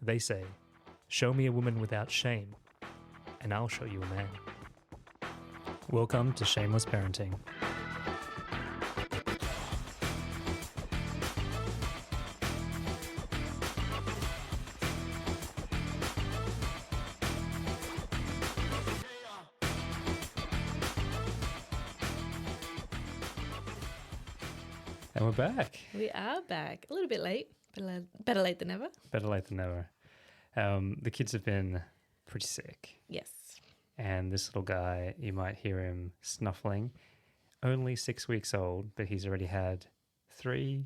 They say, show me a woman without shame, and I'll show you a man. Welcome to Shameless Parenting. And we're back. We are back. A little bit late, but better late than never. Better late than never. The kids have been pretty sick. Yes. And this little guy, you might hear him snuffling. Only 6 weeks old, but he's already had 3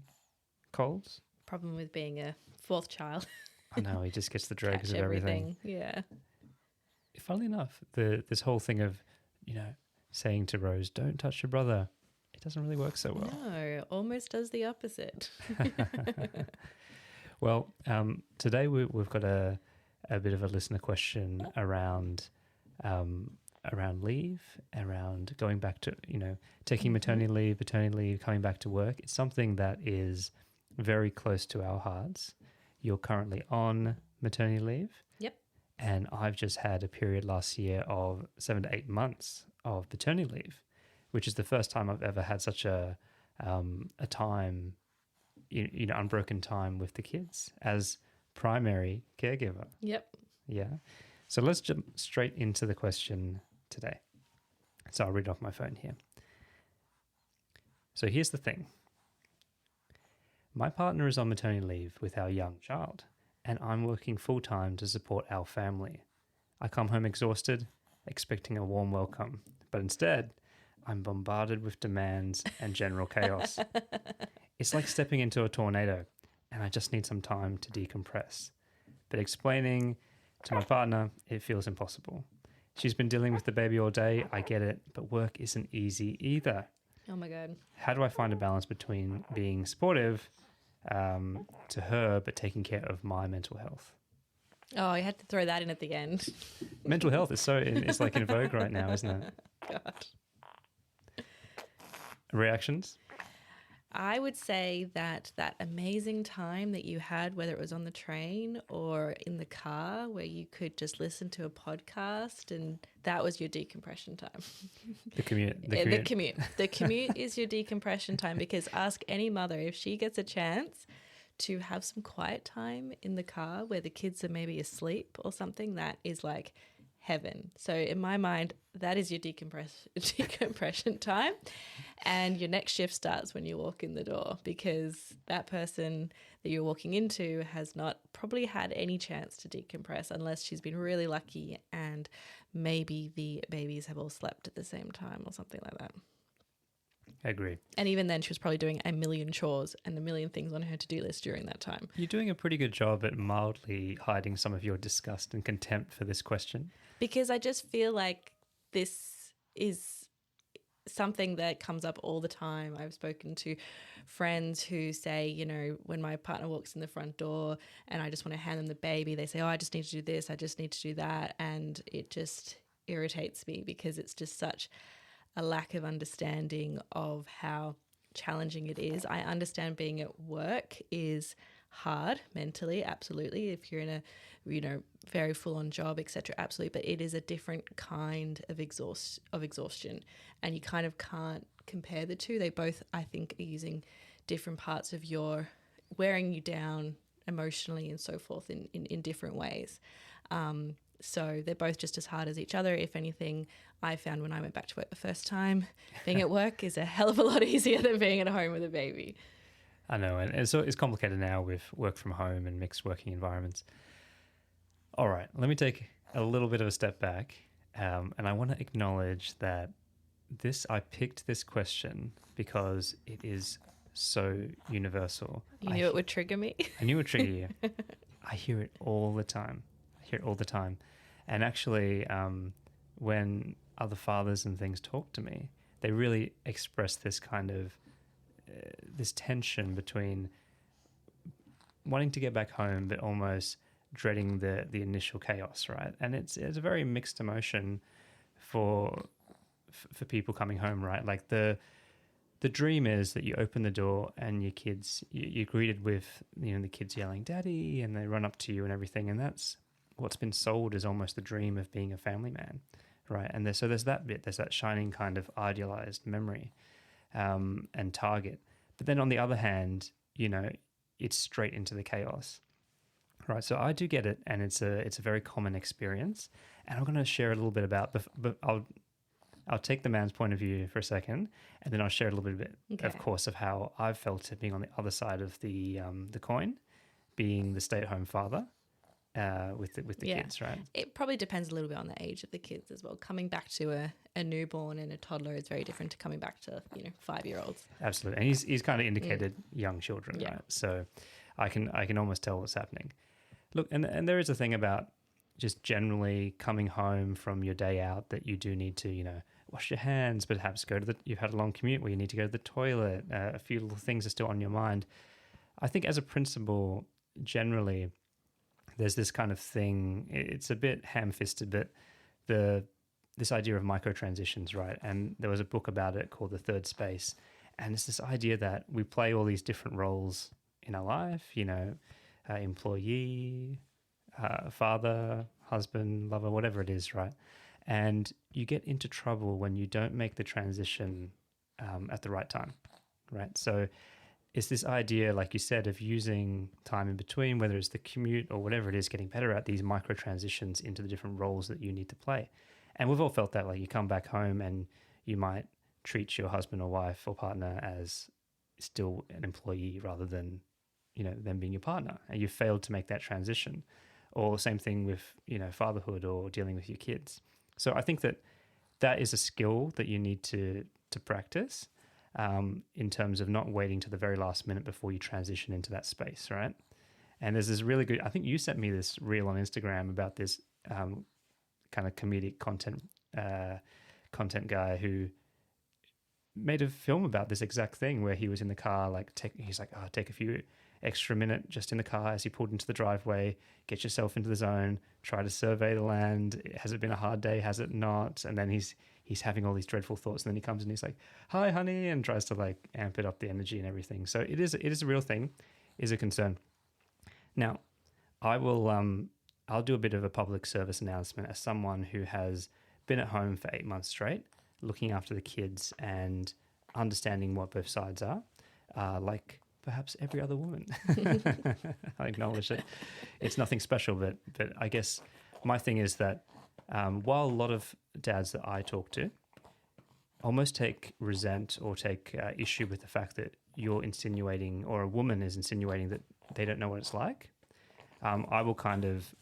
colds. Problem with being a fourth child. I know, he just gets the dregs of everything. everything. Yeah. Funnily enough, this whole thing of, saying to Rose, don't touch your brother, it doesn't really work so well. No, almost does the opposite. Well, today we've got a bit of a listener question around leave, around going back to, taking maternity leave, coming back to work. It's something that is very close to our hearts. You're currently on maternity leave. Yep. And I've just had a period last year of 7 to 8 months of paternity leave, which is the first time I've ever had such a time, unbroken time with the kids as primary caregiver. Yep. Yeah. So let's jump straight into the question today. So I'll read off my phone here. So here's the thing. My partner is on maternity leave with our young child, and I'm working full-time to support our family. I come home exhausted, expecting a warm welcome, but instead, I'm bombarded with demands and general chaos. It's like stepping into a tornado, and I just need some time to decompress. But explaining to my partner, it feels impossible. She's been dealing with the baby all day, I get it, but work isn't easy either. Oh my God. How do I find a balance between being supportive to her, but taking care of my mental health? Oh, I had to throw that in at the end. Mental health is it's like in vogue right now, isn't it? God. Reactions? I would say that amazing time that you had, whether it was on the train or in the car, where you could just listen to a podcast, and that was your decompression time. The commute. The commute is your decompression time, because ask any mother if she gets a chance to have some quiet time in the car where the kids are maybe asleep or something, that is like heaven. So in my mind, that is your decompression time, and your next shift starts when you walk in the door, because that person that you're walking into has not probably had any chance to decompress, unless she's been really lucky and maybe the babies have all slept at the same time or something like that. I agree. And even then, she was probably doing a million chores and a million things on her to-do list during that time. You're doing a pretty good job at mildly hiding some of your disgust and contempt for this question. Because I just feel like this is something that comes up all the time. I've spoken to friends who say, when my partner walks in the front door and I just want to hand them the baby, they say, oh, I just need to do this, I just need to do that. And it just irritates me, because it's just such a lack of understanding of how challenging it is. I understand being at work is hard mentally, absolutely. If you're in a very full-on job, etc., absolutely. But it is a different kind of exhaustion, and you kind of can't compare the two. They both, I think, are using different parts of wearing you down emotionally and so forth in different ways. So they're both just as hard as each other. If anything, I found when I went back to work the first time, being at work is a hell of a lot easier than being at home with a baby. I know, and it's complicated now with work from home and mixed working environments. All right, let me take a little bit of a step back, and I want to acknowledge that I picked this question because it is so universal. You knew it would trigger me? I knew it would trigger you. I hear it all the time. And actually, when other fathers and things talk to me, they really express this kind of this tension between wanting to get back home but almost dreading the initial chaos, right? And it's a very mixed emotion for people coming home, right? Like the the dream is that you open the door and your kids, you're greeted with, the kids yelling, "Daddy," and they run up to you and everything. And that's what's been sold as almost the dream of being a family man, right? And so there's that bit, there's that shining kind of idealized memory and target. But then on the other hand, it's straight into the chaos, right? So I do get it, and it's a very common experience. And I'm going to share a little bit about, but I'll take the man's point of view for a second, and then I'll share a little bit, of course, of how I've felt it being on the other side of the coin, being the stay-at-home father with the kids, right? It probably depends a little bit on the age of the kids as well. Coming back to a newborn and a toddler is very different to coming back to 5-year-olds. Absolutely, and he's kind of indicated young children, right? So I can almost tell what's happening. Look, and there is a thing about just generally coming home from your day out that you do need to, wash your hands, perhaps you've had a long commute where you need to go to the toilet. A few little things are still on your mind. I think as a principle, generally, there's this kind of thing. It's a bit ham-fisted, but this idea of micro transitions, right? And there was a book about it called The Third Space, and it's this idea that we play all these different roles in our life. Employee, father, husband, lover, whatever it is, right? And you get into trouble when you don't make the transition at the right time, right? So it's this idea, like you said, of using time in between, whether it's the commute or whatever it is, getting better at these micro transitions into the different roles that you need to play. And we've all felt that, like you come back home and you might treat your husband or wife or partner as still an employee rather than, them being your partner, and you failed to make that transition. Or same thing with, fatherhood or dealing with your kids. So I think that is a skill that you need to practice in terms of not waiting to the very last minute before you transition into that space, right? And there's this really good, I think you sent me this reel on Instagram about this kind of comedic content guy who made a film about this exact thing, where he was in the car, he's like, take a few extra minute just in the car as he pulled into the driveway, get yourself into the zone, try to survey the land. Has it been a hard day? Has it not? And then he's having all these dreadful thoughts, and then he comes and he's like, "Hi, honey," and tries to amp it up the energy and everything. So it is a real thing, is a concern. Now, I'll do a bit of a public service announcement as someone who has been at home for 8 months straight, looking after the kids and understanding what both sides are, like perhaps every other woman. I acknowledge it. It's nothing special, but I guess my thing is that while a lot of dads that I talk to almost take issue with the fact that you're insinuating, or a woman is insinuating, that they don't know what it's like, I will kind of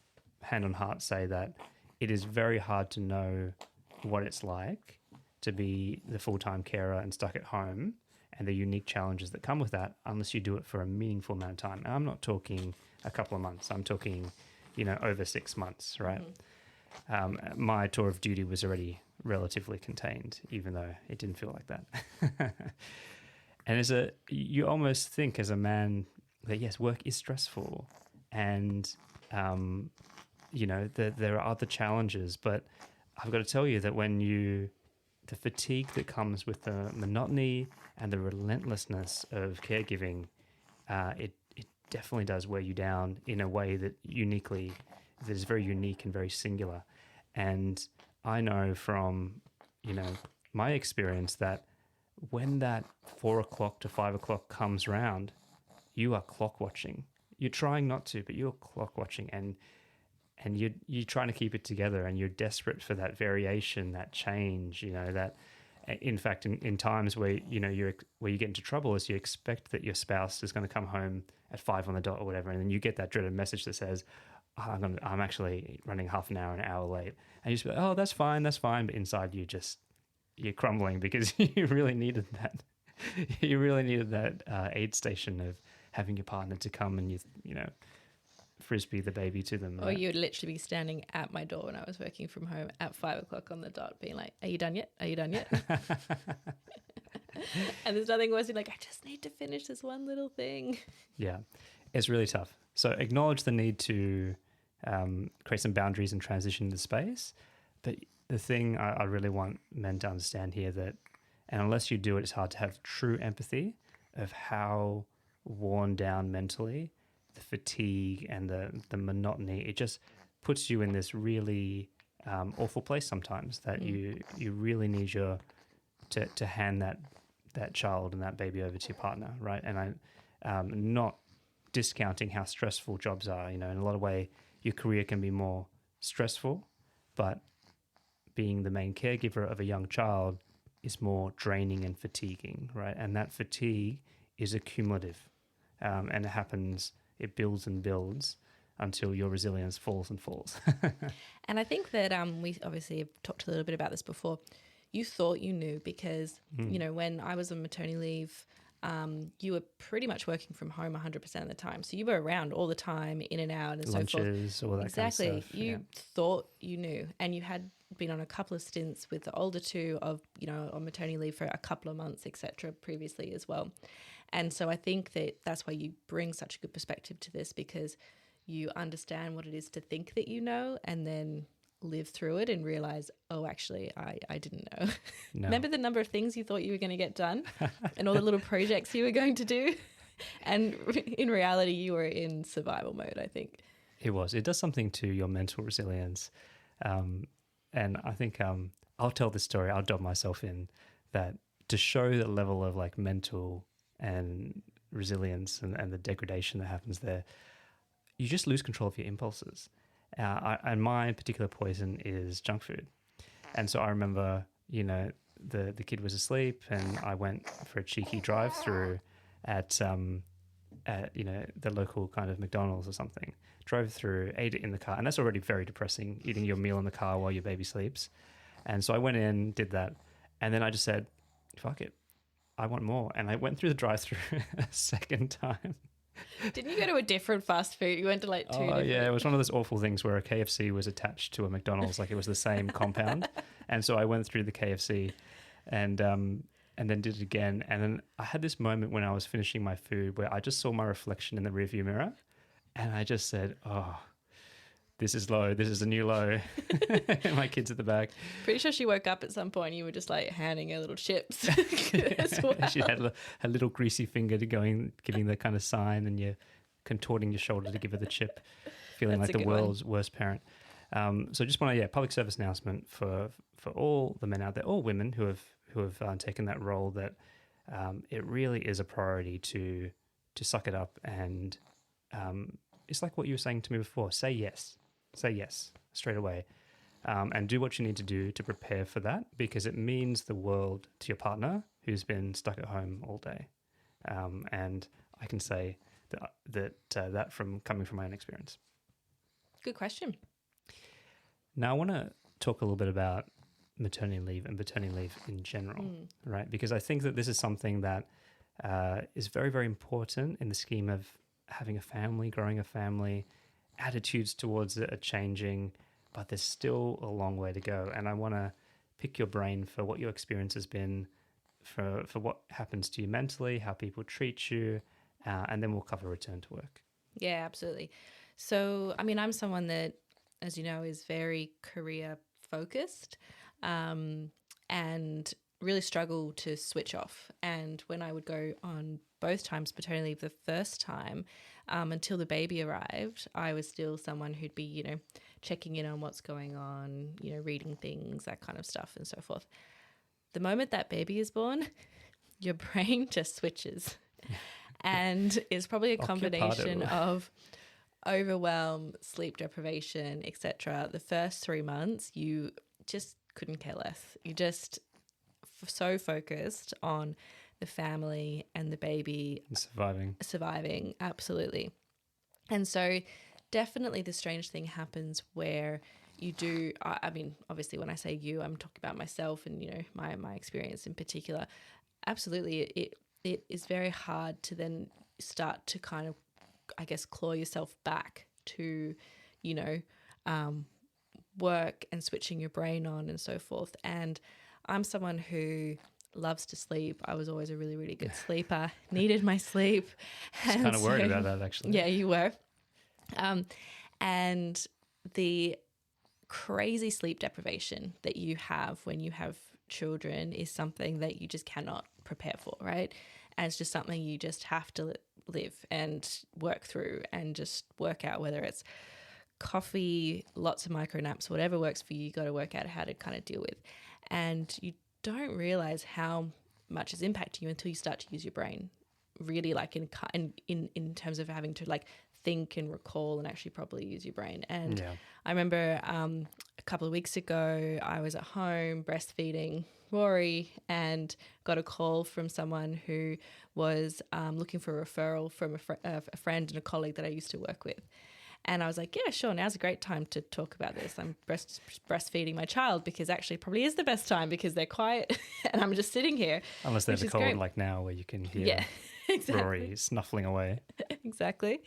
hand on heart say that it is very hard to know what it's like to be the full-time carer and stuck at home, and the unique challenges that come with that, unless you do it for a meaningful amount of time. And I'm not talking a couple of months. I'm talking, over 6 months, right? Mm-hmm. My tour of duty was already relatively contained, even though it didn't feel like that. And you almost think as a man that, yes, work is stressful, and, there are other challenges, but I've got to tell you that the fatigue that comes with the monotony and the relentlessness of caregiving, it definitely does wear you down in a way that is very unique and very singular. And I know from, my experience that when that 4 o'clock to 5 o'clock comes round, you are clock watching. You're trying not to, but you're clock watching, and you're trying to keep it together, and you're desperate for that variation, that change, that in fact in times where where you get into trouble is you expect that your spouse is going to come home at 5 on the dot or whatever, and then you get that dreaded message that says, I'm actually running half an hour late, and you just be like, oh, that's fine, but inside you're crumbling because you really needed that aid station of having your partner to come and frisbee the baby to them. Or you'd literally be standing at my door when I was working from home at 5 o'clock on the dot, being like, "Are you done yet? Are you done yet?" And there's nothing worse than I just need to finish this one little thing. Yeah, it's really tough. So acknowledge the need to create some boundaries and transition the space. But the thing I really want men to understand here, that And unless you do it, it's hard to have true empathy of how worn down mentally, the fatigue and the monotony, it just puts you in this really awful place sometimes that you really need to hand that child and that baby over to your partner, right? And I'm not discounting how stressful jobs are. In a lot of way, your career can be more stressful, but being the main caregiver of a young child is more draining and fatiguing, right? And that fatigue is accumulative, and it builds and builds until your resilience falls and falls. And I think that we obviously have talked a little bit about this before. You thought you knew because, when I was on maternity leave, you were pretty much working from home 100% of the time. So you were around all the time, in and out and Lunches, so forth. all that Exactly. kind of stuff. You thought you knew, and you had been on a couple of stints with the older two of, on maternity leave for a couple of months, etc. previously as well. And so I think that that's why you bring such a good perspective to this, because you understand what it is to think that you know and then live through it and realize, oh, actually, I didn't know. No. Remember the number of things you thought you were going to get done and all the little projects you were going to do? And in reality, you were in survival mode, I think. It does something to your mental resilience. And I think I'll tell this story, I'll dob myself in that to show the level of like mental and resilience and the degradation that happens there, you just lose control of your impulses. And my particular poison is junk food. And so I remember, the kid was asleep and I went for a cheeky drive-through at the local kind of McDonald's or something. Drove through, ate it in the car. And that's already very depressing, eating your meal in the car while your baby sleeps. And so I went in, did that. And then I just said, fuck it, I want more. And I went through the drive-through a second time. Didn't you go to a different fast food? You went to like two different... Yeah, it was one of those awful things where a KFC was attached to a McDonald's, like it was the same compound. And so I went through the KFC and then did it again. And then I had this moment when I was finishing my food where I just saw my reflection in the rearview mirror and I just said, oh, this is low. This is a new low. And my kid's at the back. Pretty sure she woke up at some point and you were just like handing her little chips as well. She had a little greasy finger giving the kind of sign, and you're contorting your shoulder to give her the chip, feeling That's like the world's worst parent. So just want to, public service announcement for all the men out there, all women who have taken that role, that it really is a priority to suck it up. And it's like what you were saying to me before, say yes straight away, and do what you need to do to prepare for that, because it means the world to your partner who's been stuck at home all day. And I can say that from coming from my own experience. Good question. Now I want to talk a little bit about maternity leave and paternity leave in general, right? Because I think that this is something that is very, very important in the scheme of having a family, growing a family. Attitudes towards it are changing, but there's still a long way to go. And I want to pick your brain for what your experience has been, for what happens to you mentally, how people treat you, and then we'll cover return to work. Yeah, absolutely. So, I mean, I'm someone that, as you know, is very career focused, and really struggle to switch off. And when I would go on both times paternity leave, the first time, until the baby arrived, I was still someone who'd be, checking in on what's going on, reading things, that kind of stuff and so forth. The moment that baby is born, your brain just switches. And it's probably a combination of overwhelm, sleep deprivation, etc. The first 3 months, you just couldn't care less. You just so focused on the family and the baby. Surviving, absolutely. And so definitely the strange thing happens where you do, I mean, obviously when I say you, I'm talking about myself and, my experience in particular. Absolutely, it is very hard to then start to kind of, I guess, claw yourself back to, work and switching your brain on and so forth. And I'm someone who loves to sleep. I was always a really, really good sleeper, needed my sleep. I was kind of worried about that, actually. Yeah, you were. And the crazy sleep deprivation that you have when you have children is something that you just cannot prepare for, right? And it's just something you just have to live and work through and just work out, whether it's coffee, lots of micro naps, whatever works for you, you got to work out how to kind of deal with. And you don't realize how much is impacting you until you start to use your brain really, like in terms of having to like think and recall and actually properly use your brain. And I remember a couple of weeks ago, I was at home breastfeeding Rory and got a call from someone who was looking for a referral from a friend and a colleague that I used to work with. And I was like, yeah, sure, now's a great time to talk about this. I'm breastfeeding my child, because actually probably is the best time because they're quiet and I'm just sitting here. Unless there's a cold like now where you can hear exactly. Rory snuffling away. Exactly.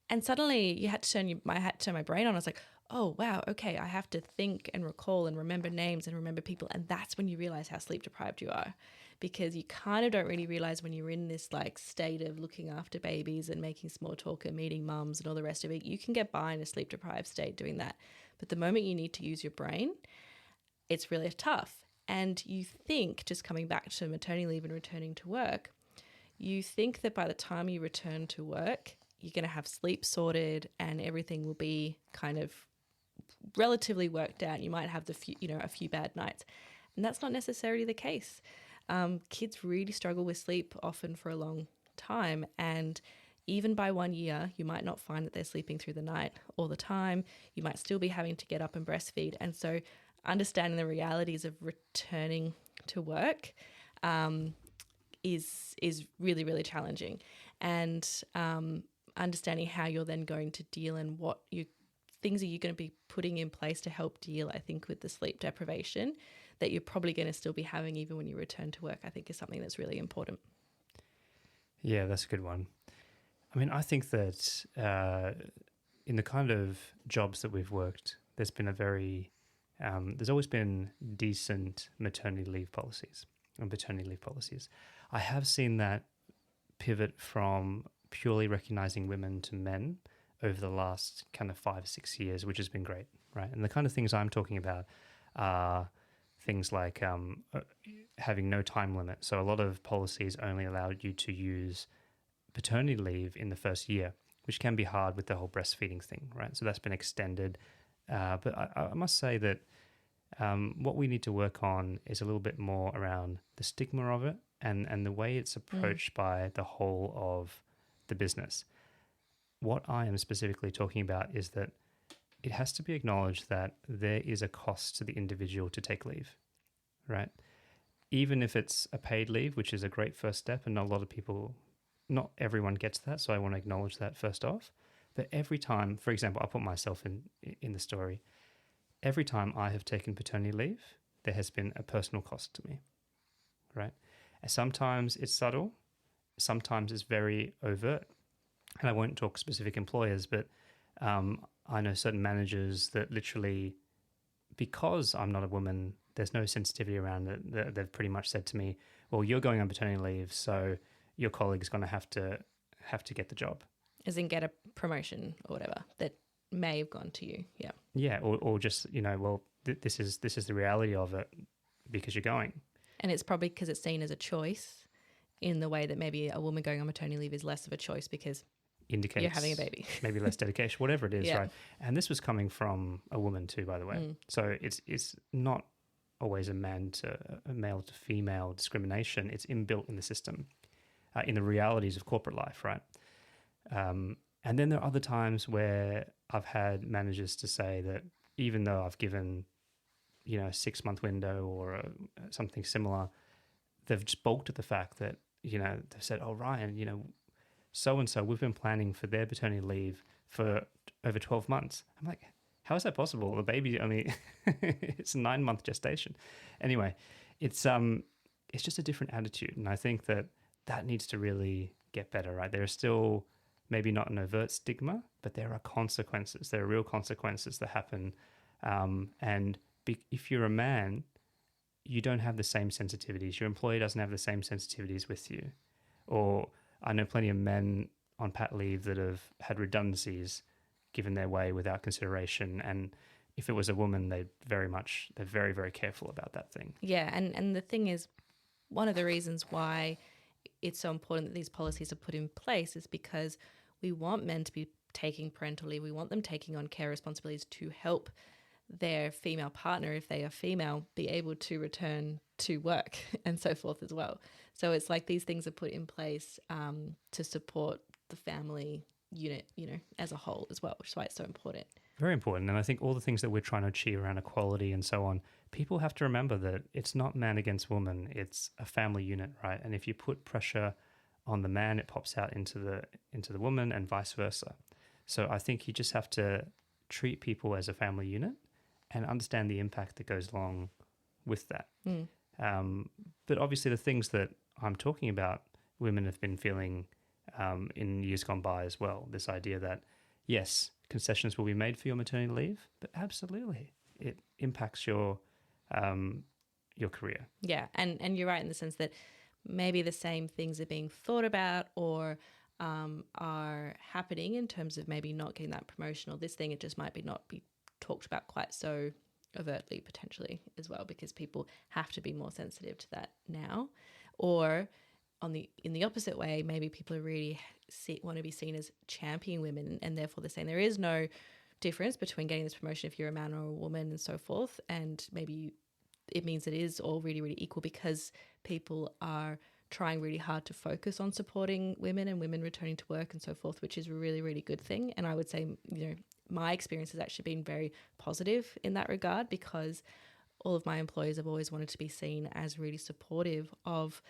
And suddenly I had to turn my brain on. I was like, oh, wow, okay, I have to think and recall and remember names and remember people. And that's when you realize how sleep deprived you are, because you kind of don't really realize when you're in this like state of looking after babies and making small talk and meeting mums and all the rest of it, you can get by in a sleep deprived state doing that. But the moment you need to use your brain, it's really tough. And you think, just coming back to maternity leave and returning to work, you think that by the time you return to work, you're going to have sleep sorted and everything will be kind of relatively worked out. You might have a few bad nights, and that's not necessarily the case. Kids really struggle with sleep often for a long time, and even by 1 year, you might not find that they're sleeping through the night all the time. You might still be having to get up and breastfeed, and so understanding the realities of returning to work is really, really challenging, and understanding how you're then going to deal and what things are you going to be putting in place to help deal, I think, with the sleep deprivation that you're probably going to still be having even when you return to work, I think is something that's really important. Yeah, that's a good one. I mean, I think that in the kind of jobs that we've worked, there's always been decent maternity leave policies and paternity leave policies. I have seen that pivot from purely recognizing women to men over the last kind of 5-6 years, which has been great, right? And the kind of things I'm talking about are things like having no time limit. So a lot of policies only allowed you to use paternity leave in the first year, which can be hard with the whole breastfeeding thing, right? So that's been extended. But I must say that what we need to work on is a little bit more around the stigma of it and the way it's approached by the whole of the business. What I am specifically talking about is that it has to be acknowledged that there is a cost to the individual to take leave, right? Even if it's a paid leave, which is a great first step, and not everyone gets that, so I want to acknowledge that first off. But every time, for example, I'll put myself in the story. Every time I have taken paternity leave, there has been a personal cost to me, right? And sometimes it's subtle, sometimes it's very overt. And I won't talk specific employers, but I know certain managers that literally, because I'm not a woman, there's no sensitivity around it. They've pretty much said to me, well, you're going on paternity leave, so your colleague's going to have to get the job. As in get a promotion or whatever that may have gone to you. Yeah. Yeah, or just, well, this is the reality of it because you're going. And it's probably because it's seen as a choice in the way that maybe a woman going on maternity leave is less of a choice because indicates you're having a baby. Maybe less dedication, whatever it is, right? And this was coming from a woman too, by the way. So it's not always a male to female discrimination. It's inbuilt in the system, in the realities of corporate life, right? And then there are other times where I've had managers to say that even though I've given, a 6-month window or something similar, they've just balked at the fact that, they've said, oh, Ryan, so-and-so, we've been planning for their paternity leave for over 12 months. I'm like, how is that possible? The baby only, it's a 9-month gestation. Anyway, it's just a different attitude. And I think that needs to really get better, right? There are still maybe not an overt stigma, but there are consequences. There are real consequences that happen. If you're a man, you don't have the same sensitivities. Your employer doesn't have the same sensitivities with you. Or I know plenty of men on pat leave that have had redundancies given their way without consideration, and if it was a woman, they're very, very careful about that thing. Yeah, and the thing is, one of the reasons why it's so important that these policies are put in place is because we want men to be taking parental leave. We want them taking on care responsibilities to help their female partner, if they are female, be able to return to work and so forth as well. So it's like these things are put in place to support the family unit, as a whole as well, which is why it's so important. Very important. And I think all the things that we're trying to achieve around equality and so on, people have to remember that it's not man against woman, it's a family unit, right? And if you put pressure on the man, it pops out into the woman and vice versa. So I think you just have to treat people as a family unit and understand the impact that goes along with that. But obviously the things that I'm talking about, women have been feeling in years gone by as well. This idea that, yes, concessions will be made for your maternity leave, but absolutely it impacts your career. Yeah, and you're right in the sense that maybe the same things are being thought about or are happening in terms of maybe not getting that promotion or this thing. It just might be not be talked about quite so overtly potentially as well, because people have to be more sensitive to that now. Or in the opposite way, maybe people are really want to be seen as champion women, and therefore they're saying there is no difference between getting this promotion if you're a man or a woman and so forth, and maybe it means it is all really, really equal because people are trying really hard to focus on supporting women and women returning to work and so forth, which is a really, really good thing. And I would say, my experience has actually been very positive in that regard, because all of my employers have always wanted to be seen as really supportive of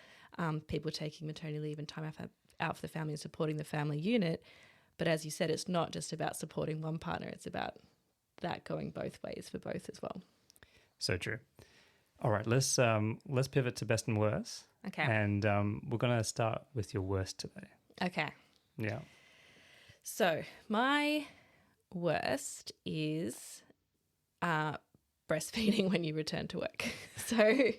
people taking maternity leave and time out for the family and supporting the family unit. But as you said, it's not just about supporting one partner, it's about that going both ways for both as well. So true. All right, let's pivot to best and worst. Okay. And we're going to start with your worst today. Okay. Yeah. So my worst is breastfeeding when you return to work. So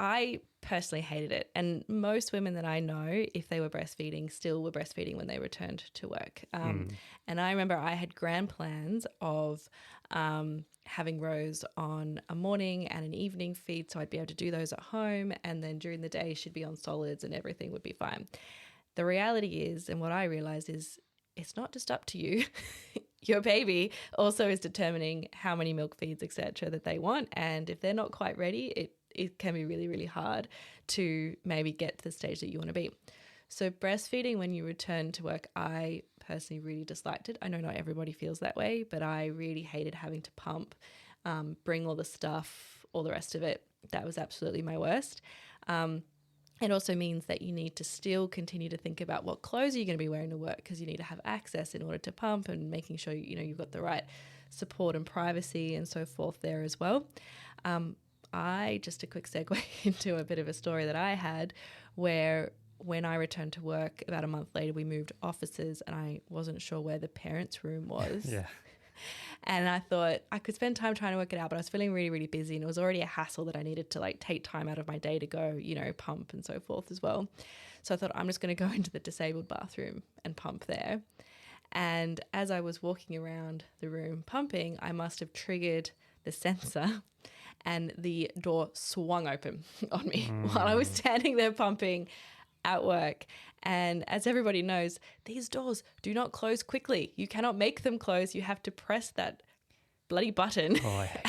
I personally hated it. And most women that I know, if they were breastfeeding, still were breastfeeding when they returned to work. And I remember I had grand plans of having Rose on a morning and an evening feed, so I'd be able to do those at home. And then during the day, she'd be on solids and everything would be fine. The reality is, and what I realized is, it's not just up to you. Your baby also is determining how many milk feeds, etc., that they want. And if they're not quite ready, it can be really, really hard to maybe get to the stage that you want to be. So breastfeeding when you return to work, I personally really disliked it. I know not everybody feels that way, but I really hated having to pump, bring all the stuff, all the rest of it. That was absolutely my worst. It also means that you need to still continue to think about what clothes are you going to be wearing to work, because you need to have access in order to pump, and making sure you've got the right support and privacy and so forth there as well. Just a quick segue into a bit of a story that I had, where when I returned to work about a month later, we moved offices and I wasn't sure where the parents' room was. Yeah. And I thought I could spend time trying to work it out, but I was feeling really, really busy, and it was already a hassle that I needed to take time out of my day to go, pump and so forth as well. So I thought, I'm just going to go into the disabled bathroom and pump there. And as I was walking around the room pumping, I must have triggered the sensor, and the door swung open on me while I was standing there pumping at work. And as everybody knows, these doors do not close quickly. You cannot make them close. You have to press that bloody button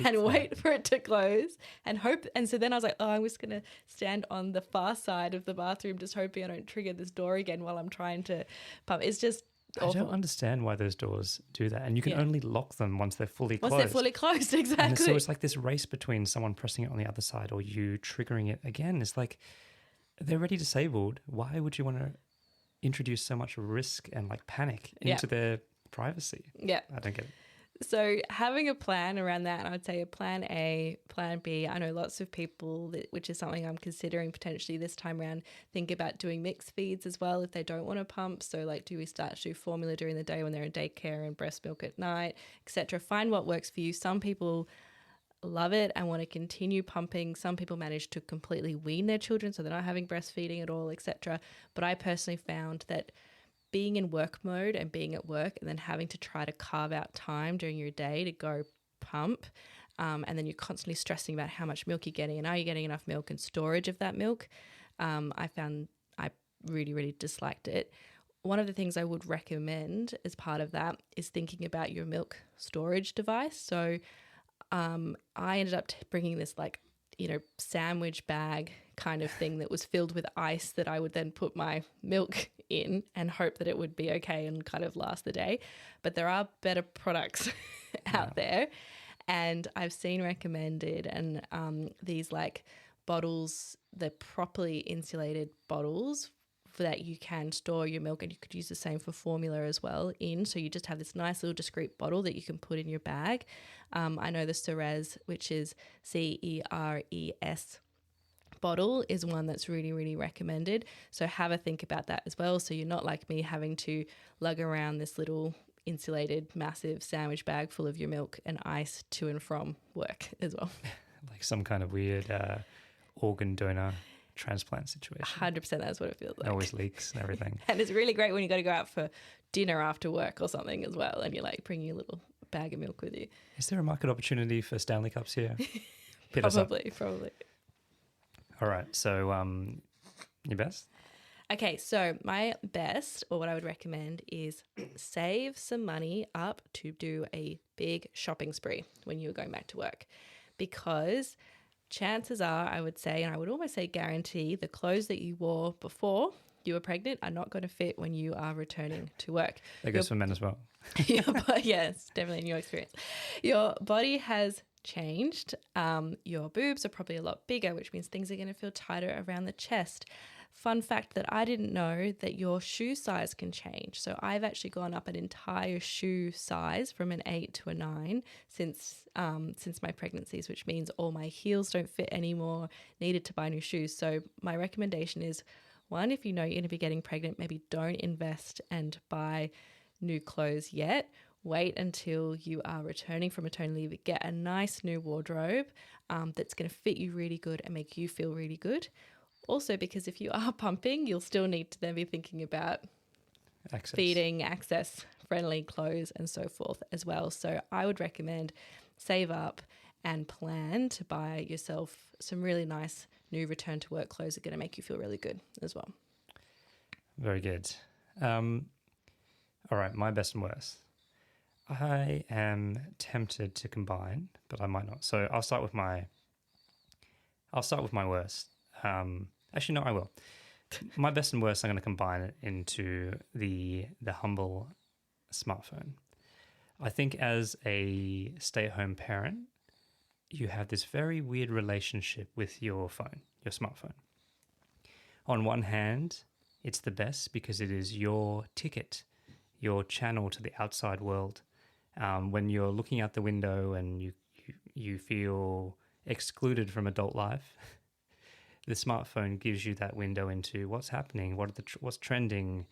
and wait for it to close and hope. And so then I was like, I'm just going to stand on the far side of the bathroom, just hoping I don't trigger this door again while I'm trying to pump. It's just awful. I don't understand why those doors do that. And you can only lock them once they're fully closed. Once they're fully closed, exactly. And so it's like this race between someone pressing it on the other side or you triggering it again. It's like, they're already disabled. Why would you want to introduce so much risk and panic into their privacy? Yeah. I don't get it. So having a plan around that, I would say a plan A, plan B. I know lots of people, which is something I'm considering potentially this time around, think about doing mixed feeds as well if they don't want to pump. So do we start to do formula during the day when they're in daycare and breast milk at night, etc. Find what works for you. Some people love it and want to continue pumping. Some people manage to completely wean their children so they're not having breastfeeding at all, etc. But I personally found that being in work mode and being at work and then having to try to carve out time during your day to go pump. And then you're constantly stressing about how much milk you're getting and are you getting enough milk and storage of that milk. I found I really, really disliked it. One of the things I would recommend as part of that is thinking about your milk storage device. So I ended up bringing this sandwich bag kind of thing that was filled with ice that I would then put my milk in and hope that it would be okay and kind of last the day. But there are better products out there. And I've seen recommended and these like bottles, the properly insulated bottles for that you can store your milk, and you could use the same for formula as well so you just have this nice little discreet bottle that you can put in your bag. I know the Ceres, which is CERES bottle, is one that's really, really recommended. So have a think about that as well. So you're not like me having to lug around this little insulated massive sandwich bag full of your milk and ice to and from work as well. Like some kind of weird organ donor transplant situation. 100% that's what it feels like. It always leaks and everything. And it's really great when you got to go out for dinner after work or something as well, and you're like bringing a little bag of milk with you. Is there a market opportunity for Stanley Cups here? Probably. All right, so your best? Okay, so my best, or what I would recommend, is save some money up to do a big shopping spree when you're going back to work, because chances are, I would say, and I would almost say guarantee, the clothes that you wore before you were pregnant are not going to fit when you are returning to work. That goes for men as well. Yes, definitely in your experience. Your body has changed. Your boobs are probably a lot bigger, which means things are going to feel tighter around the chest. Fun fact that I didn't know, that your shoe size can change. So I've actually gone up an entire shoe size from an 8 to a 9 since my pregnancies, which means all my heels don't fit anymore, needed to buy new shoes. So my recommendation is, one, if you know you're going to be getting pregnant, maybe don't invest and buy new clothes yet. Wait until you are returning from maternity leave. Get a nice new wardrobe that's going to fit you really good and make you feel really good. Also, because if you are pumping, you'll still need to then be thinking about feeding, access, friendly clothes and so forth as well. So I would recommend save up and plan to buy yourself some really nice new return to work clothes that are going to make you feel really good as well. Very good. All right, my best and worst. I am tempted to combine, but I might not. So I'll start with my worst. Actually, no, I will. My best and worst, I'm going to combine it into the humble smartphone. I think as a stay-at-home parent, you have this very weird relationship with your phone, your smartphone. On one hand, it's the best because it is your ticket, your channel to the outside world. When you're looking out the window and you feel excluded from adult life, the smartphone gives you that window into what's happening, what's trending,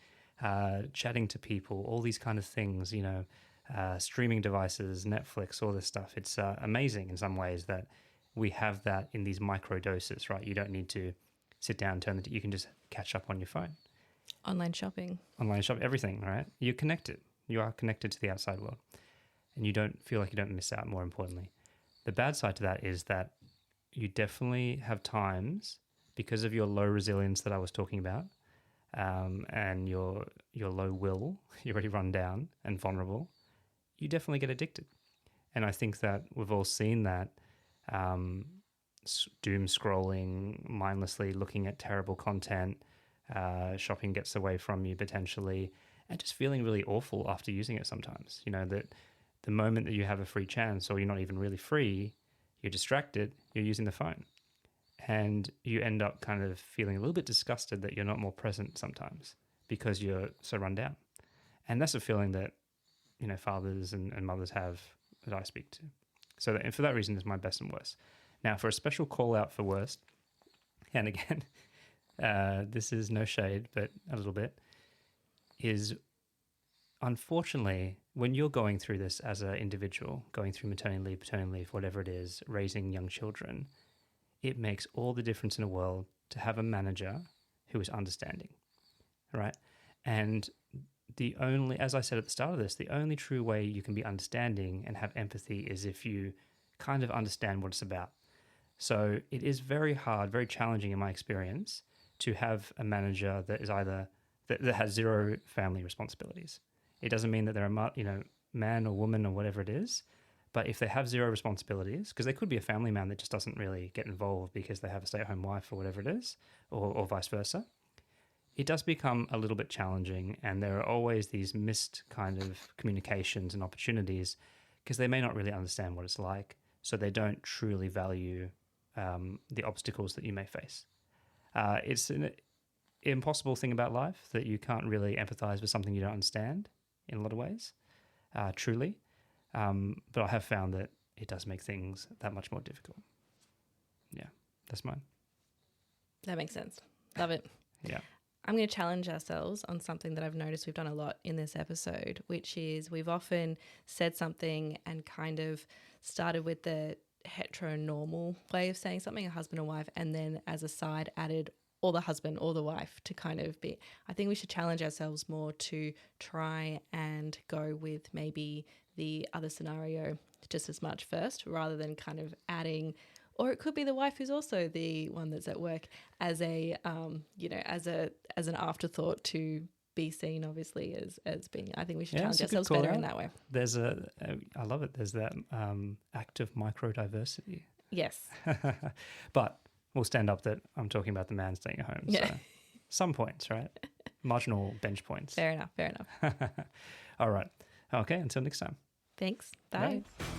chatting to people, all these kind of things, streaming devices, Netflix, all this stuff. It's amazing in some ways that we have that in these micro doses, right? You don't need to sit down, you can just catch up on your phone. Online shopping, everything, right? You're connected. You are connected to the outside world. And you don't feel like you don't miss out, more importantly. The bad side to that is that you definitely have times, because of your low resilience that I was talking about, and your low will, you're already run down and vulnerable, you definitely get addicted. And I think that we've all seen that, doom scrolling, mindlessly looking at terrible content, shopping gets away from you potentially, and just feeling really awful after using it sometimes. That the moment that you have a free chance, or you're not even really free, you're distracted, you're using the phone. And you end up kind of feeling a little bit disgusted that you're not more present sometimes because you're so run down. And that's a feeling that, fathers and mothers have that I speak to. So and for that reason, it's my best and worst. Now, for a special call out for worst, and again, this is no shade, but a little bit, is unfortunately, when you're going through this as an individual, going through maternity leave, paternity leave, whatever it is, raising young children, it makes all the difference in the world to have a manager who is understanding, right? And as I said at the start of this, the only true way you can be understanding and have empathy is if you kind of understand what it's about. So it is very hard, very challenging in my experience to have a manager that is either that has zero family responsibilities. It doesn't mean that they're a man or woman or whatever it is, but if they have zero responsibilities, because they could be a family man that just doesn't really get involved because they have a stay-at-home wife or whatever it is, or vice versa, it does become a little bit challenging, and there are always these missed kind of communications and opportunities because they may not really understand what it's like, so they don't truly value the obstacles that you may face. It's an impossible thing about life that you can't really empathize with something you don't understand in a lot of ways, truly. But I have found that it does make things that much more difficult. Yeah, that's mine. That makes sense. Love it. Yeah. I'm going to challenge ourselves on something that I've noticed we've done a lot in this episode, which is we've often said something and kind of started with the heteronormal way of saying something, a husband and wife, and then as a side added or the husband or the wife to kind of be. I think we should challenge ourselves more to try and go with maybe the other scenario just as much first, rather than kind of adding, or it could be the wife who's also the one that's at work as a as an afterthought to be seen, obviously, as being. I think we should challenge ourselves better in that way. There's I love it. There's that act of microdiversity. Yes. But we'll stand up that I'm talking about the man staying at home. Yeah. So some points, right? Marginal bench points. Fair enough. All right. Okay, until next time. Thanks. Bye. Bye.